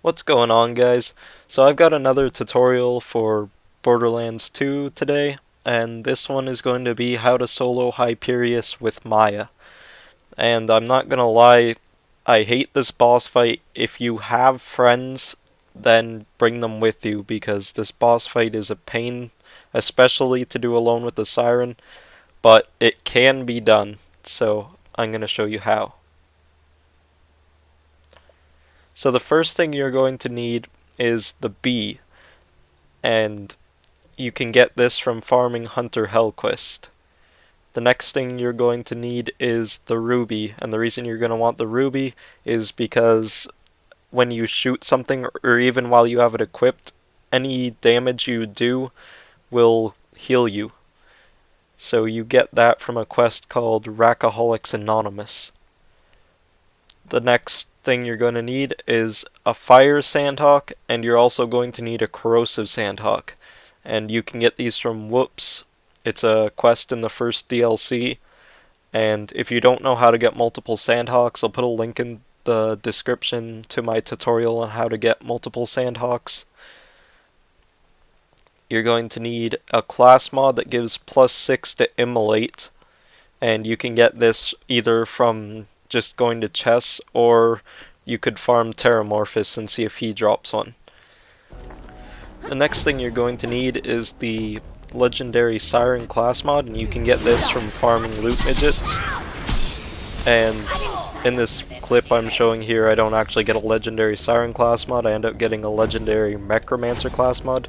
What's going on, guys? So I've got another tutorial for Borderlands 2 today, and this one is going to be how to solo Hyperius with Maya. And I'm not gonna lie, I hate this boss fight. If you have friends, then bring them with you, because this boss fight is a pain, especially to do alone with the Siren, but it can be done, so I'm gonna show you how. So the first thing you're going to need is the bee, and you can get this from farming Hunter Hellquist. The next thing you're going to need is the ruby, and the reason you're going to want the ruby is because when you shoot something, or even while you have it equipped, any damage you do will heal you. So you get that from a quest called Rackaholics Anonymous. The next thing you're going to need is a fire sandhawk, and you're also going to need a corrosive sandhawk. And you can get these from Whoops. It's a quest in the first DLC. And if you don't know how to get multiple sandhawks, I'll put a link in the description to my tutorial on how to get multiple sandhawks. You're going to need a class mod that gives +6 to immolate. And you can get this either from just going to chests, or you could farm Terramorphous and see if he drops one. The next thing you're going to need is the legendary Siren class mod, and you can get this from farming loot midgets. And in this clip I'm showing here, I don't actually get a legendary Siren class mod, I end up getting a legendary Necromancer class mod,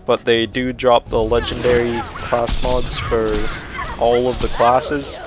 but they do drop the legendary class mods for all of the classes,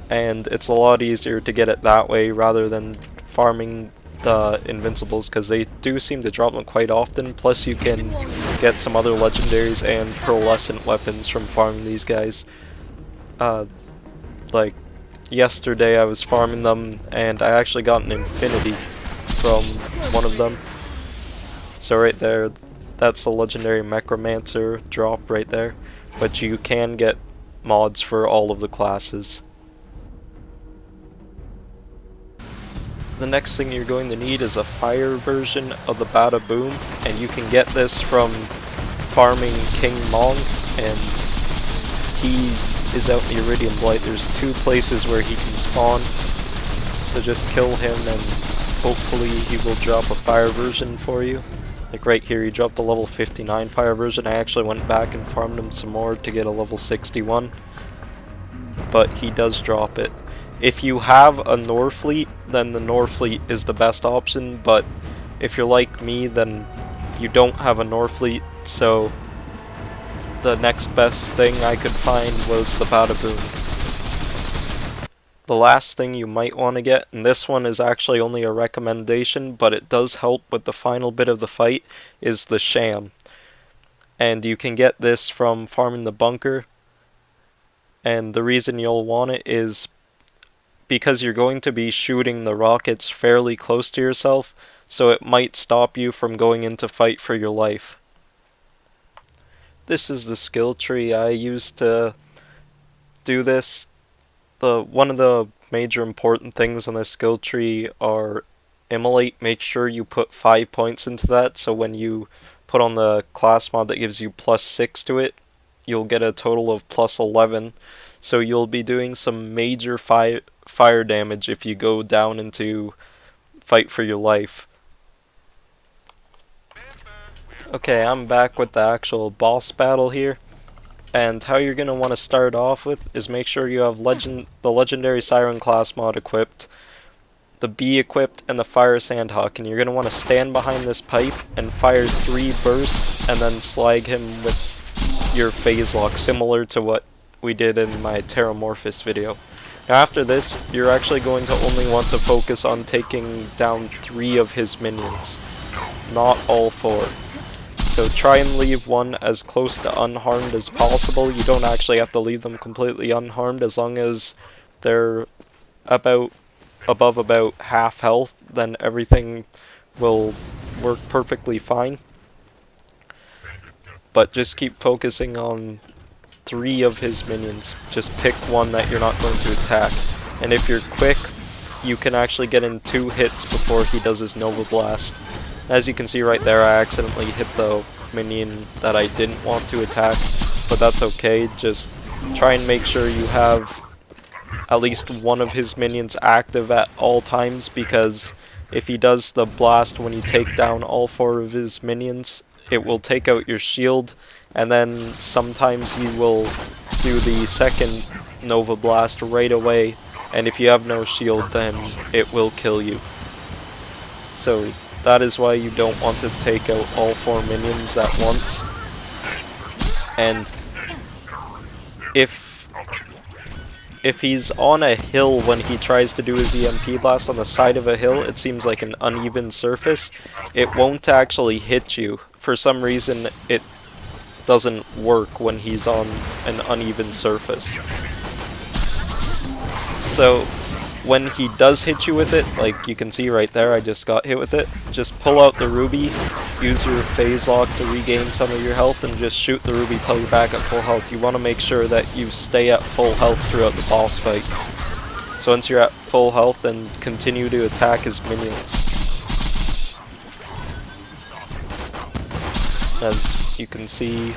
and it's a lot easier to get it that way rather than farming the invincibles, because they do seem to drop them quite often. Plus you can get some other legendaries and pearlescent weapons from farming these guys. Like yesterday I was farming them and I actually got an infinity from one of them. So right there, that's the legendary Necromancer drop right there, but you can get mods for all of the classes. The next thing you're going to need is a fire version of the Bada Boom, and you can get this from farming King Mong, and he is out in the Iridium Blight. There's 2 places where he can spawn, so just kill him and hopefully he will drop a fire version for you. Like right here, he dropped a level 59 fire version. I actually went back and farmed him some more to get a level 61, but he does drop it. If you have a Norfleet, then the Norfleet is the best option, but if you're like me, then you don't have a Norfleet, so the next best thing I could find was the Bada Boom. The last thing you might want to get, and this one is actually only a recommendation, but it does help with the final bit of the fight, is the Sham. And you can get this from farming the bunker, and the reason you'll want it is because you're going to be shooting the rockets fairly close to yourself, so it might stop you from going into fight for your life. This is the skill tree I used to do this. One of the major important things on this skill tree are immolate. Make sure you put 5 points into that, so when you put on the class mod that gives you +6 to it, you'll get a total of +11. So you'll be doing some major fire damage if you go down into fight for your life. Okay, I'm back with the actual boss battle here. And how you're going to want to start off with is make sure you have the legendary Siren class mod equipped, the bee equipped, and the fire sandhawk. And you're going to want to stand behind this pipe and fire 3 bursts and then slag him with your phase lock, similar to what we did in my Terramorphous video. Now after this, you're actually going to only want to focus on taking down 3 of his minions, not all 4. So try and leave one as close to unharmed as possible. You don't actually have to leave them completely unharmed. As long as they're above about half health, then everything will work perfectly fine. But just keep focusing on 3 of his minions. Just pick one that you're not going to attack. And if you're quick, you can actually get in 2 hits before he does his Nova Blast. As you can see right there, I accidentally hit the minion that I didn't want to attack, but that's okay. Just try and make sure you have at least one of his minions active at all times, because if he does the blast when you take down all 4 of his minions, it will take out your shield, and then sometimes he will do the second Nova Blast right away, and if you have no shield, then it will kill you. So that is why you don't want to take out all 4 minions at once. And if he's on a hill when he tries to do his EMP blast on the side of a hill, it seems like an uneven surface. It won't actually hit you. For some reason, it doesn't work when he's on an uneven surface. So when he does hit you with it, like you can see right there, I just got hit with it, just pull out the ruby, use your phase lock to regain some of your health, and just shoot the ruby till you're back at full health. You want to make sure that you stay at full health throughout the boss fight. So once you're at full health, then continue to attack his minions. As you can see,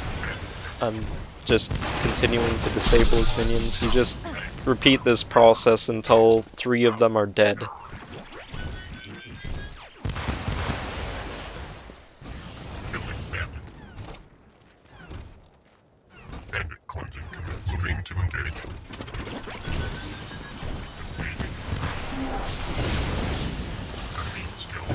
I'm just continuing to disable his minions. You just repeat this process until 3 of them are dead. Bandit cleansing commence. Moving to engage. Enemy skill.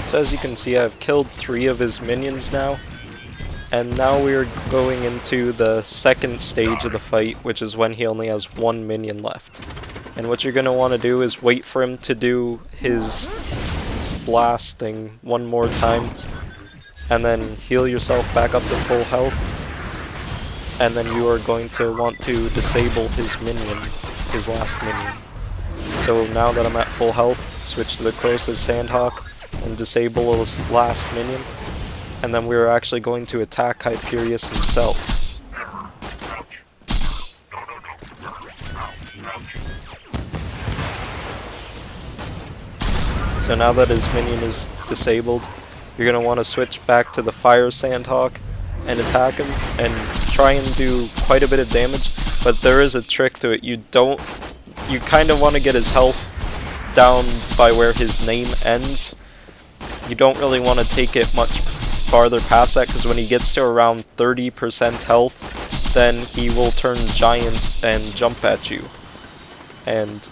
So as you can see, I've killed 3 of his minions now, and now we're going into the second stage of the fight, which is when he only has 1 minion left. And what you're going to want to do is wait for him to do his blast thing one more time, and then heal yourself back up to full health, and then you are going to want to disable his minion, his last minion. So now that I'm at full health, switch to the Corrosive Sandhawk and disable his last minion, and then we're actually going to attack Hyperius himself. So now that his minion is disabled, you're going to want to switch back to the Fire Sandhawk and attack him, and try and do quite a bit of damage, but there is a trick to it. You kind of want to get his health down by where his name ends. You don't really want to take it much farther past that, because when he gets to around 30% health, then he will turn giant and jump at you. And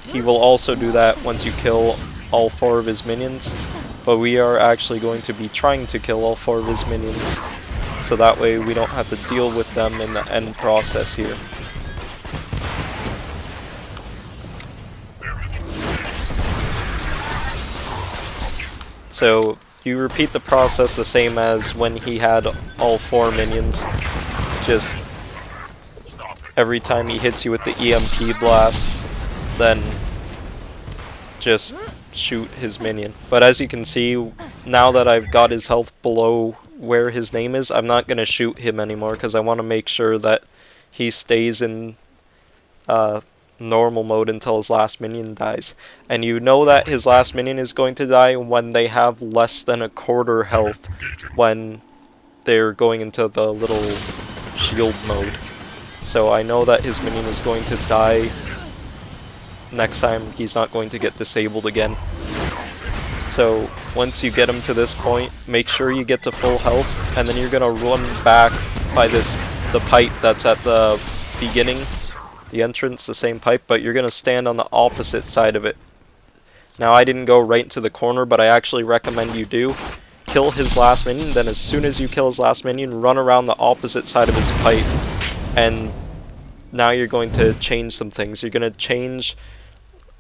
he will also do that once you kill all 4 of his minions, but we are actually going to be trying to kill all 4 of his minions, so that way we don't have to deal with them in the end process here. So you repeat the process the same as when he had all 4 minions, just every time he hits you with the EMP blast, then just shoot his minion. But as you can see, now that I've got his health below where his name is, I'm not going to shoot him anymore, because I want to make sure that he stays in normal mode until his last minion dies. And you know that his last minion is going to die when they have less than a quarter health when they're going into the little shield mode. So I know that his minion is going to die next time. He's not going to get disabled again. So once you get him to this point, make sure you get to full health, and then you're gonna run back by the pipe that's at the beginning, the entrance, the same pipe, but you're gonna stand on the opposite side of it. Now I didn't go right into the corner, but I actually recommend you do. Kill his last minion, then as soon as you kill his last minion, run around the opposite side of his pipe, and now you're going to change some things. You're going to change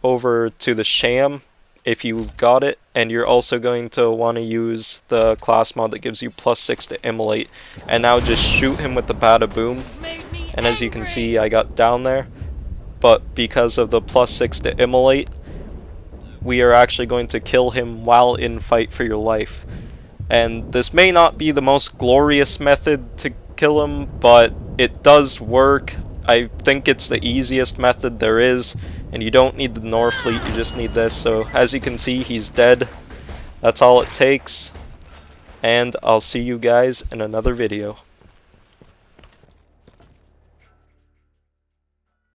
over to the Sham if you got it, and you're also going to want to use the class mod that gives you +6 to immolate, and now just shoot him with the Bada Boom. And as you can see, I got down there, but because of the +6 to immolate, we are actually going to kill him while in fight for your life. And this may not be the most glorious method to kill him, but it does work. I think it's the easiest method there is, and you don't need the Norfleet, you just need this. So as you can see, he's dead. That's all it takes, and I'll see you guys in another video.